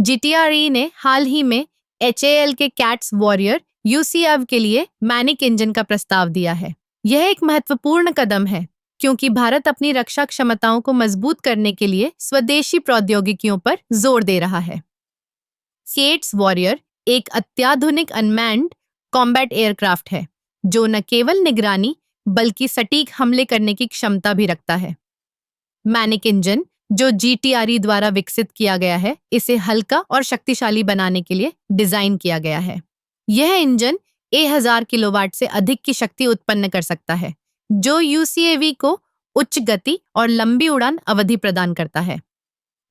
GTRE ने हाल ही में HAL के कैट्स वॉरियर यूसीएव के लिए मैनिक इंजन का प्रस्ताव दिया है। यह एक महत्वपूर्ण कदम है क्योंकि भारत अपनी रक्षा क्षमताओं को मजबूत करने के लिए स्वदेशी प्रौद्योगिकियों पर जोर दे रहा है। कैट्स वॉरियर एक अत्याधुनिक अनमैन्ड कॉम्बैट एयरक्राफ्ट है जो न केवल निगरानी बल्कि सटीक हमले करने की क्षमता भी रखता है। मैनिक इंजन जो जीटीआरई द्वारा विकसित किया गया है, इसे हल्का और शक्तिशाली बनाने के लिए डिजाइन किया गया है। यह इंजन 1000 किलोवाट से अधिक की शक्ति उत्पन्न कर सकता है, जो यूसीएवी को उच्च गति और लंबी उड़ान अवधि प्रदान करता है।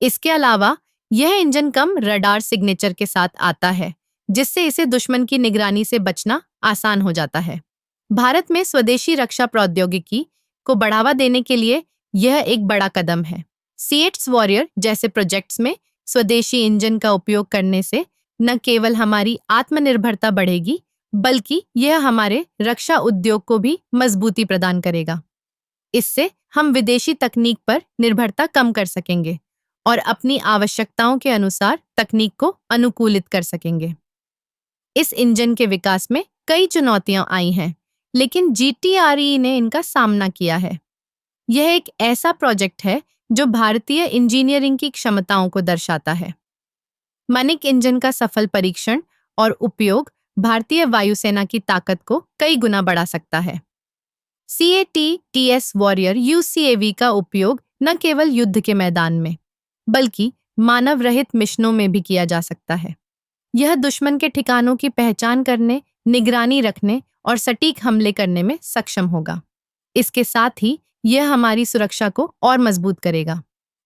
इसके अलावा यह इंजन कम रडार सिग्नेचर के साथ आता है, जिससे इसे दुश्मन की निगरानी से बचना आसान हो जाता है। भारत में स्वदेशी रक्षा प्रौद्योगिकी को बढ़ावा देने के लिए यह एक बड़ा कदम है। कैट्स वॉरियर जैसे प्रोजेक्ट्स में स्वदेशी इंजन का उपयोग करने से न केवल हमारी आत्मनिर्भरता बढ़ेगी, बल्कि यह हमारे रक्षा उद्योग को भी मजबूती प्रदान करेगा। इससे हम विदेशी तकनीक पर निर्भरता कम कर सकेंगे और अपनी आवश्यकताओं के अनुसार तकनीक को अनुकूलित कर सकेंगे। इस इंजन के विकास में कई चुनौतियां आई हैं, लेकिन जीटीआरई ने इनका सामना किया है। यह एक ऐसा प्रोजेक्ट है जो भारतीय इंजीनियरिंग की क्षमताओं को दर्शाता है। मैनिक इंजन का सफल परीक्षण और उपयोग भारतीय वायुसेना की ताकत को कई गुना बढ़ा सकता है। कैट्स वॉरियर यूसीएवी का उपयोग न केवल युद्ध के मैदान में, बल्कि मानव रहित मिशनों में भी किया जा सकता है। यह दुश्मन के ठिकानों की पहचान करने, निगरानी रखने और सटीक हमले करने में सक्षम होगा। इसके साथ ही यह हमारी सुरक्षा को और मजबूत करेगा।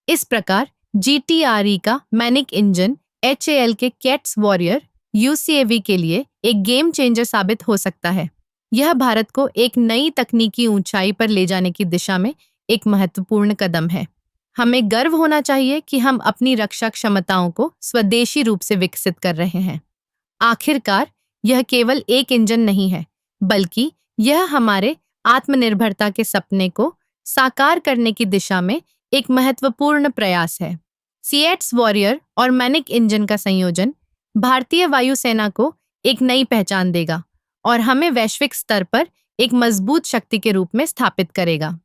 इस प्रकार जीटीआरई का मैनिक इंजन एचएएल के कैट्स वॉरियर यूसीएवी के लिए एक गेम चेंजर साबित हो सकता है। यह भारत को एक नई तकनीकी ऊंचाई पर ले जाने की दिशा में एक महत्वपूर्ण कदम है। हमें गर्व होना चाहिए कि हम अपनी रक्षा क्षमताओं को स्वदेशी रूप से विकसित कर रहे हैं। आखिरकार यह केवल एक इंजन नहीं है, बल्कि यह हमारे आत्मनिर्भरता के सपने को साकार करने की दिशा में एक महत्वपूर्ण प्रयास है। कैट्स वॉरियर और मैनिक इंजन का संयोजन भारतीय वायुसेना को एक नई पहचान देगा और हमें वैश्विक स्तर पर एक मजबूत शक्ति के रूप में स्थापित करेगा।